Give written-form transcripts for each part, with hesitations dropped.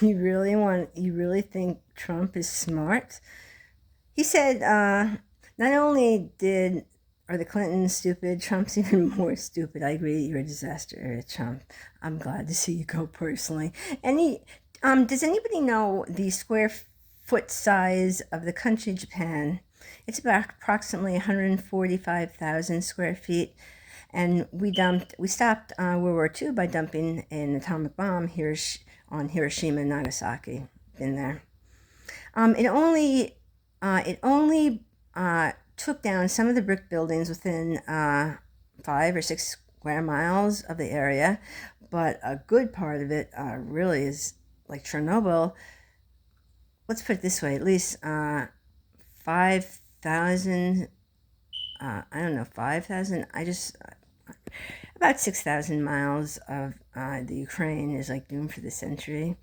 You really think Trump is smart? He said, not only are the Clintons stupid, Trump's even more stupid. I agree, you're a disaster, Trump. I'm glad to see you go personally. Does anybody know the square foot size of the country Japan? It's about approximately 145,000 square feet. And we stopped World War II by dumping an atomic bomb on Hiroshima and Nagasaki. Been there. It only took down some of the brick buildings within 5 or 6 square miles of the area, but a good part of it really is like Chernobyl. Let's put it this way: at least 5,000. I don't know, 5,000. About 6,000 miles of the Ukraine is like doomed for the century.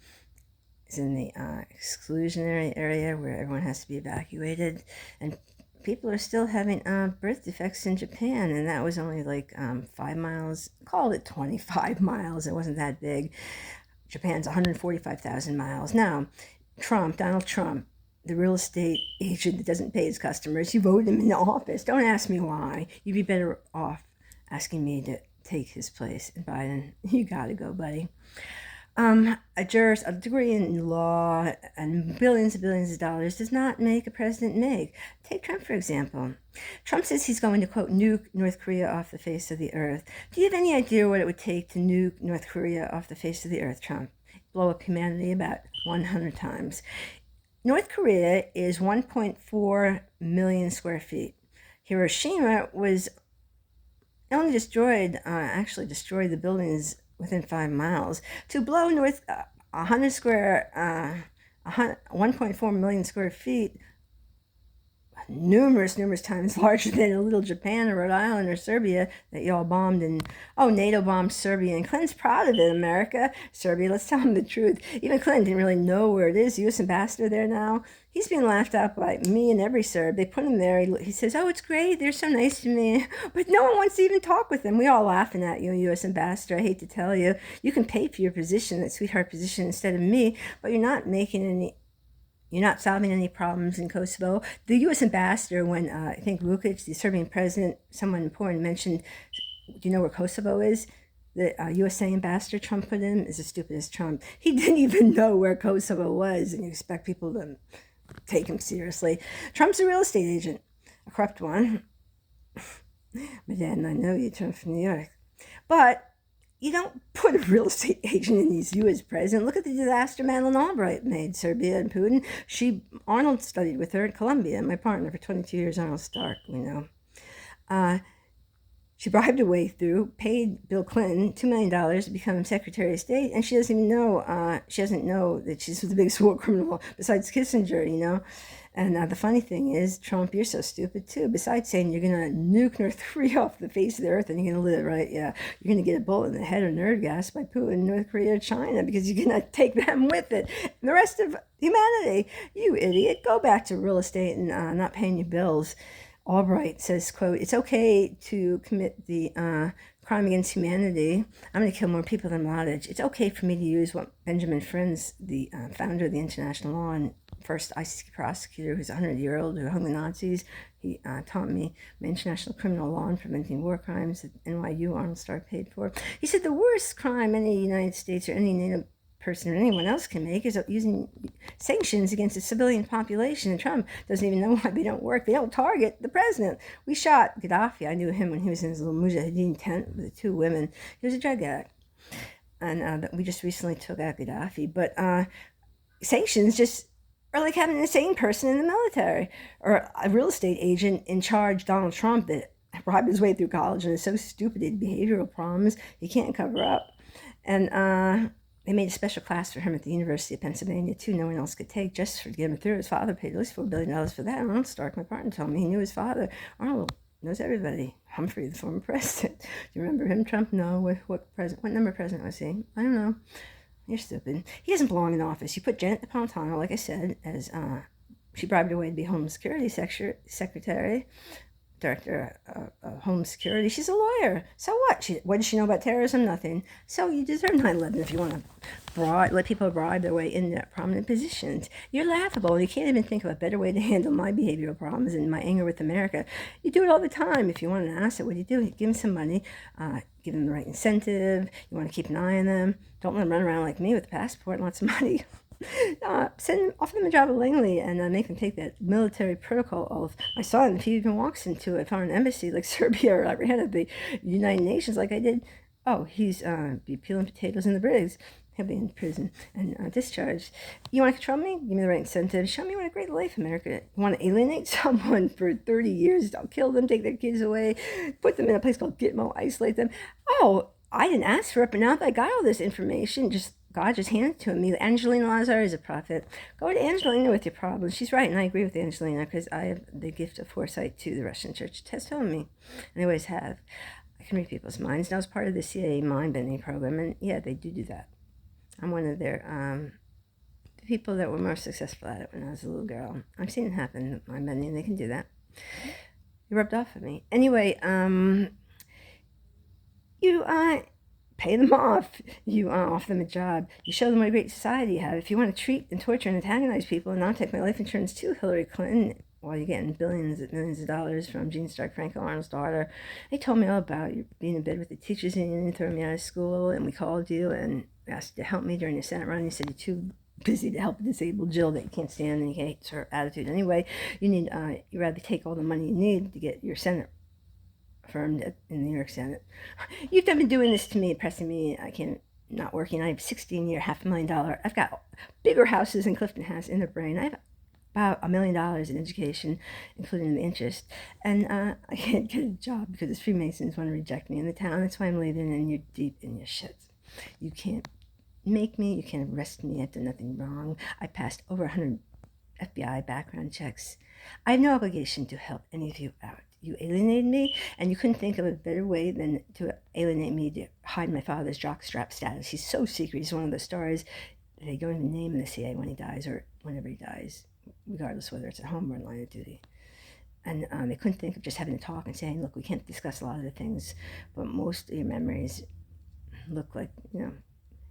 Is in the exclusionary area where everyone has to be evacuated, and people are still having birth defects in Japan, and that was only like 5 miles. Call it 25 miles. It wasn't that big. Japan's 145,000 miles. Now, Donald Trump, the real estate agent that doesn't pay his customers, you voted him in the office. Don't ask me why. You'd be better off asking me to take his place. And Biden, you gotta go, buddy. A degree in law and billions and billions of dollars does not make a president make. Take Trump, for example. Trump says he's going to, quote, nuke North Korea off the face of the earth. Do you have any idea what it would take to nuke North Korea off the face of the earth, Trump? Blow up humanity about 100 times. North Korea is 1.4 million square feet. Hiroshima was only actually destroyed the buildings within 5 miles. To blow 1.4 million square feet, numerous times larger than a little Japan or Rhode Island or Serbia that y'all bombed. And NATO bombed Serbia, and Clinton's proud of it. America, Serbia, let's tell him the truth. Even Clinton didn't really know where it is. The U.S. ambassador there now, he's being laughed at by me and every Serb. They put him there. He says, oh, it's great, they're so nice to me, but no one wants to even talk with him. We all laughing at you, U.S. ambassador. I hate to tell you, you can pay for your position, that sweetheart position, instead of me, but you're not solving any problems in Kosovo. The U.S. ambassador, when I think Vucic, the Serbian president, someone important, mentioned, do you know where Kosovo is? The USA ambassador Trump put in is as stupid as Trump. He didn't even know where Kosovo was, and you expect people to take him seriously. Trump's a real estate agent, a corrupt one. My dad and I know you, Trump from New York. But you don't put a real estate agent in these U.S. president. Look at the disaster Madeleine Albright made, Serbia and Putin. Arnold studied with her at Columbia, my partner for 22 years, Arnold Stark, we know. She bribed her way through, paid Bill Clinton $2 million to become Secretary of State, and she doesn't know that she's the biggest war criminal besides Kissinger, you know. And the funny thing is, Trump, you're so stupid too. Besides saying you're going to nuke North Korea off the face of the earth and you're going to live, right? Yeah, you're going to get a bullet in the head or nerve gas by Putin, North Korea, or China, because you're going to take them with it. And the rest of humanity, you idiot, go back to real estate and not paying your bills. Albright says, quote, it's okay to commit the crime against humanity. I'm going to kill more people than Mladic. It's okay for me to use what Benjamin Friends, the founder of the International Law and first ICC prosecutor, who's a 100-year-old who hung the Nazis. He taught me international criminal law and preventing war crimes at NYU. Arnold Stark paid for. He said the worst crime any United States or any NATO person or anyone else can make is using sanctions against a civilian population. And Trump doesn't even know why they don't work. They don't target the president. We shot Gaddafi. I knew him when he was in his little Mujahideen tent with the 2 women. He was a drug addict. And we just recently took out Gaddafi. But sanctions just are like having an insane person in the military or a real estate agent in charge, Donald Trump, that bribed his way through college and is so stupid he had behavioral problems he can't cover up. And they made a special class for him at the University of Pennsylvania, too. No one else could take, just for get him through. His father paid at least $4 billion for that. Arnold Stark, my partner, told me he knew his father. Arnold knows everybody. Humphrey, the former president. Do you remember him, Trump? No. What number president was he? I don't know. You're stupid. He doesn't belong in office. You put Janet Napolitano, like I said, as she bribed her way to be Homeland Security Secretary. director of home security. She's a lawyer. So what? What does she know about terrorism? Nothing. So you deserve 9/11 if you want to let people bribe their way into prominent positions. You're laughable. You can't even think of a better way to handle my behavioral problems and my anger with America. You do it all the time. If you want an asset, what do? Give them some money, give them the right incentive. You want to keep an eye on them. Don't let them run around like me with a passport and lots of money. Offer them a job at Langley and make them take that military protocol oath. My son, if he even walks into a foreign embassy like Serbia or Iran at the United Nations like I did, he's be peeling potatoes in the Briggs. He'll be in prison and discharged. You want to control me? Give me the right incentive. Show me what a great life America. You want to alienate someone for 30 years? I'll kill them, take their kids away, put them in a place called Gitmo, isolate them. Oh, I didn't ask for it, but now that I got all this information, God just handed it to me. Angelina Lazar is a prophet. Go to Angelina with your problems. She's right, and I agree with Angelina because I have the gift of foresight to the Russian church. It has told me, and I always have. I can read people's minds. And I was part of the CIA mind-bending program, and yeah, they do that. I'm one of their people that were more successful at it when I was a little girl. I've seen it happen, mind-bending. They can do that. It rubbed off on me. Anyway, you pay them off. You offer them a job. You show them what a great society you have. If you want to treat and torture and antagonize people and not take my life insurance too, Hillary Clinton, while you're getting billions and millions of dollars from Gene Stark, Franco Arnold's daughter, they told me all about you being in bed with the teachers union and throwing me out of school, and we called you and asked you to help me during the Senate run. You said you're too busy to help a disabled Jill that you can't stand and you hate her attitude anyway. You rather take all the money you need to get your Senate affirmed in the New York Senate. You've been doing this to me, pressing me. I can't, not working. I have 16-year, $500,000. I've got bigger houses in Clifton House in the brain. I have about $1 million in education, including the interest. And I can't get a job because the Freemasons want to reject me in the town. That's why I'm leaving, and you're deep in your shit. You can't make me. You can't arrest me. I've done nothing wrong. I passed over 100 FBI background checks. I have no obligation to help any of you out. You alienated me, and you couldn't think of a better way than to alienate me to hide my father's jockstrap status. He's so secret. He's one of the stars they don't even name in the CIA when he dies or whenever he dies, regardless whether it's at home or in line of duty. And they couldn't think of just having a talk and saying, look, we can't discuss a lot of the things, but most of your memories look like, you're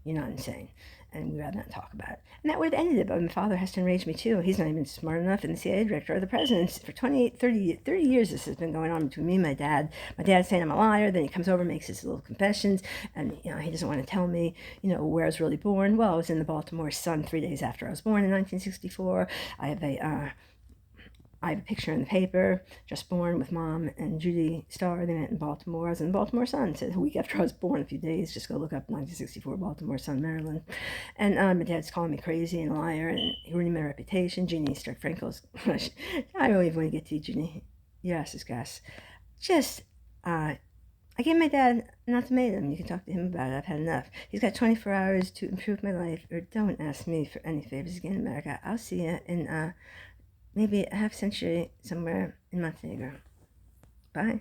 not insane, and we'd rather not talk about it. And that would have ended it, but my father has to enrage me too. He's not even smart enough, and the CIA director or the president. For 30 years this has been going on between me and my dad. My dad's saying I'm a liar, then he comes over and makes his little confessions, and he doesn't want to tell me, where I was really born. Well, I was in the Baltimore Sun 3 days after I was born in 1964. I have a picture in the paper, just born with Mom and Judy Starr. They met in Baltimore. I was in the Baltimore Sun. It said a week after I was born, a few days. Just go look up 1964 Baltimore Sun, Maryland. And my dad's calling me crazy and a liar, and he ruined my reputation. Jeannie Stark Frankel's. I don't even want to get to you, Jeannie. Yes, it's gas. I gave my dad an ultimatum. You can talk to him about it. I've had enough. He's got 24 hours to improve my life, or don't ask me for any favors again in America. I'll see you in maybe a half century somewhere in Montenegro. Bye.